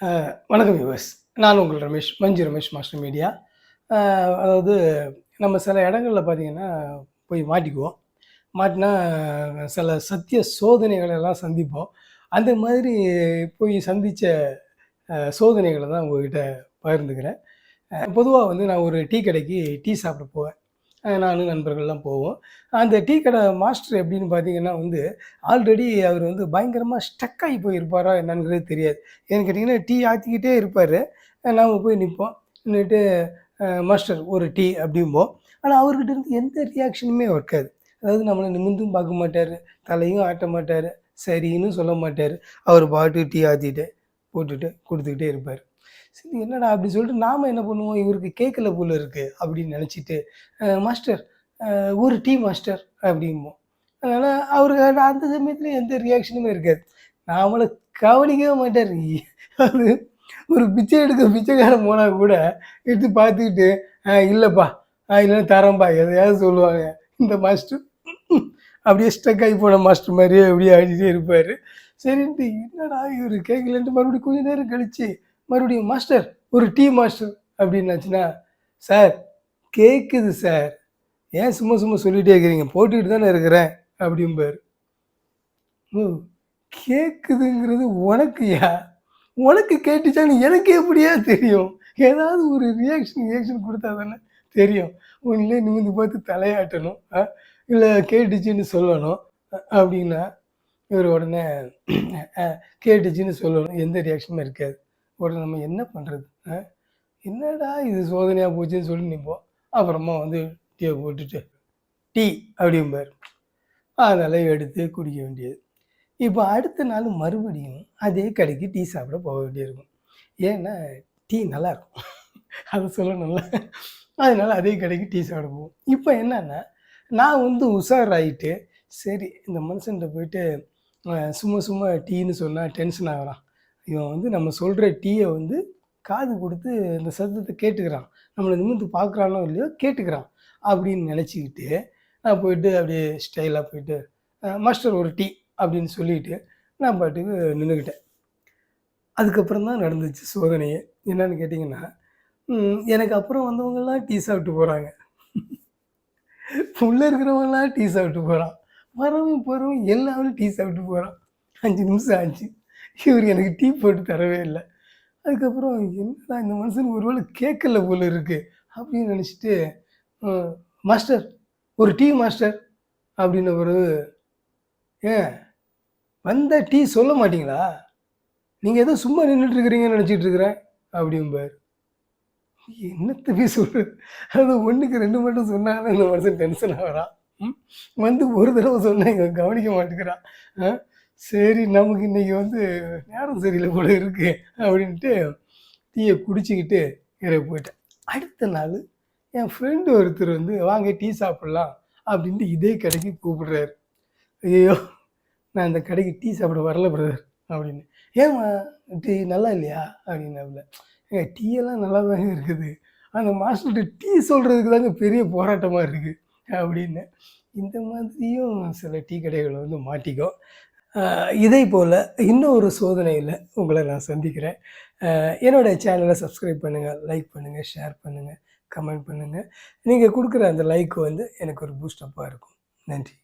வணக்கம் வியூவர்ஸ். நான் உங்கள் ரமேஷ், மஞ்சு ரமேஷ் மாஸ்டர் மீடியா. அ அதாவது நம்ம சில இடங்கள்ல பார்த்தீங்கன்னா, போய் மாட்டிக்குவோம். மாட்டினா சில சத்திய சோதனைகள் எல்லாம் சந்திப்போம். அந்த மாதிரி போய் சந்திச்ச சோதனைகள தான் உங்ககிட்ட பகிர்ந்துக்கிறேன். பொதுவா வந்து நான் ஒரு டீ கடைக்கு டீ சாப்பிட போவேன். நானும் நண்பர்கள்லாம் போவோம். அந்த டீ கடை மாஸ்டர் எப்படின்னு பார்த்தீங்கன்னா வந்து, ஆல்ரெடி அவர் வந்து பயங்கரமா ஸ்டக் ஆகி போயிருப்பாரா என்னங்கிறது தெரியாது. ஏன்னு கேட்டிங்கன்னா, டீ ஆத்திக்கிட்டே இருப்பாரு. நாம போய் நிப்போம். நின்னுட்டு மாஸ்டர் ஒரு டீ அப்படிம்போம். ஆனா அவர்கிட்ட இருந்து எந்த ரியாக்ஷனுமே இருக்காது. அதாவது நம்மள நிமிர்ந்தும் பார்க்க மாட்டாரு. தலையும் ஆட்ட மாட்டாரு. சரின்னு சொல்ல மாட்டாரு. அவர் பாட்டுக்கு டீ ஆத்திட்டு, போட்டுட்டு குடுத்துக்கிட்டே இருப்பாரு. சரி என்னடா அப்படி சொல்லிட்டு நாம என்ன பண்ணுவோம், இவருக்கு கேட்கல போல இருக்கு அப்படின்னு நினச்சிட்டு, மாஸ்டர் ஒரு டீ மாஸ்டர் அப்படிம்போம். அதனால அவருக்கு அந்த சமயத்துல எந்த ரியாக்ஷனுமே இருக்காது. நாமள கவனிக்கவே மாட்டாரு. அது ஒரு பிச்சை எடுக்க பிச்சைக்காரன் போனா கூட எடுத்து பார்த்துக்கிட்டு, இல்லப்பா, இல்லைன்னா தரேன்பா எதையாவது சொல்லுவாங்க. இந்த மாஸ்டர் அப்படியே ஸ்டக் ஆகி போன மாஸ்டர் மாதிரியே அப்படியே ஆடிட்டே இருப்பாரு. சரின்ட்டு என்னடா இவரு கேட்கலன்ட்டு மறுபடியும் கொஞ்ச நேரம் கழிச்சு, மறுபடியும் மாஸ்டர் ஒரு டீ மாஸ்டர் அப்படின்னாச்சுன்னா, சார் கேட்குது சார். ஏன் சும்மா சும்மா சொல்லிட்டே இருக்கிறீங்க? போட்டுக்கிட்டு தானே இருக்கிறேன் அப்படிம்பாரு. ஓ! கேட்குதுங்கிறது உனக்குயா? உனக்கு கேட்டுச்சான்னு எனக்கு எப்படியா தெரியும்? ஏதாவது ஒரு ரியாக்ஷன் குடுத்தா தானே தெரியும். ஒண்ணுலே நிமிர்ந்து பார்த்து தலையாட்டணும். இல்ல கேட்டுச்சுன்னு சொல்லணும். அப்படின்னா, இவரு உடனே அ கேட்டுச்சுன்னு சொல்லணும். எந்த ரியாக்ஷனுமே இருக்காது. உடனே நம்ம என்ன பண்றது? என்னடா இது சோதனையா போச்சுன்னு சொல்லி நிப்போம். அப்புறமா வந்து டீய போட்டுட்டு, டீ அப்படிம்பாரு. அதனால எடுத்து குடிக்க வேண்டியது. இப்போ அடுத்த நாள் மறுபடியும் அதே கடைக்கு டீ சாப்பிட போக வேண்டியிருக்கும். ஏன்னா, டீ நல்லாயிருக்கும். அத சொல்லணும்ல. அதனால அதே கடைக்கு டீ சாப்பிட போவோம். இப்போ என்னன்னா, நான் வந்து உஷாராயிட்டு, சரி இந்த மனுஷன்ட்ட போயிட்டு சும்மா சும்மா டீன்னு சொன்னா டென்ஷன் ஆகுறான். இவன் வந்து நம்ம சொல்ற டீய வந்து காது குடுத்து அந்த சத்தத்த கேட்டுக்கிறான். நம்மள நிமிர்ந்து பார்க்குறானோ இல்லையோ கேட்டுக்கிறான். அப்படின்னு நெனச்சுக்கிட்டு, நான் போயிட்டு அப்படியே ஸ்டைலா போயிட்டு, மாஸ்டர் ஒரு டீ அப்படின்னு சொல்லிட்டு, நான் பாட்டுக்கு நின்னுக்கிட்டேன். அதுக்கப்புறம் தான் நடந்துச்சு சோதனையே. என்னன்னு கேட்டீங்கன்னா, எனக்கு அப்புறம் வந்தவங்கலாம் டீ சாப்பிட்டு போறாங்க. உள்ள இருக்கிறவன்லாம் டீ சாப்பிட்டு போறான். வரவன் போறவன் எல்லாரும் டீ சாப்பிட்டு போறான். 5 நிமிஷம் ஆச்சு. இவரு எனக்கு டீ போட்டு தரவே இல்ல. அதுக்கப்புறம் என்னடா இந்த மனுஷனுக்கு ஒரு வேளை கேட்கல போல இருக்கு. அப்படின்னு நினைச்சுட்டு, அ மாஸ்டர் ஒரு டீ மாஸ்டர் அப்படின்ன பிறகு, ஏன் வந்தா டீ சொல்ல மாட்டீங்களா? நீங்க ஏதோ சும்மா நின்னுட்டு இருக்கிறீங்கன்னு நினைச்சுட்டு இருக்கிறேன் அப்படிம்பாரு. என்னத்த போய் சொல்றது? அது 1க்கு 2 மட்டும் சொன்னாலும் இந்த மனுஷன் டென்ஷன் ஆகுறான். ம். வந்து ஒரு தடவ சொன்னா இங்க கவனிக்க மாட்டேங்கிறான். அ சரி நமக்கு இன்னைக்கு வந்து நேரம் சரியில்ல போல இருக்கு அப்படின்ட்டு டீய குடிச்சுக்கிட்டு இறகு போயிட்டேன். அடுத்த நாளு என் ஃப்ரெண்ட் ஒருத்தர் வந்து வாங்க டீ சாப்பிடலாம் அப்படின்ட்டு இதே கடைக்கு கூப்பிடுறாரு. ஐயய்யோ! நான் இந்த கடைக்கு டீ சாப்பிட வரல பிரதர் அப்படின்னு. ஏம்மா டீ நல்லா இல்லையா? அப்படின்னாப்புல. ஏங்க டீ எல்லாம் நல்லாதாங்க இருக்குது. அந்த மாஸ்டர்ட்ட டீ சொல்றதுக்கு தாங்க பெரிய போராட்டமா இருக்கு அப்படின்னு. இந்த மாதிரியும் சில டீ கடைகள் வந்து மாட்டிக்கும். இதை போல இன்னொரு சோதனையில உங்கள நான் சந்திக்கிறேன். என்னோட சேனலை சப்ஸ்கிரைப் பண்ணுங்க, லைக் பண்ணுங்க, ஷேர் பண்ணுங்க, கமெண்ட் பண்ணுங்க. நீங்க குடுக்குற அந்த லைக் வந்து எனக்கு ஒரு பூஸ்ட் அப்பா இருக்கும். நன்றி.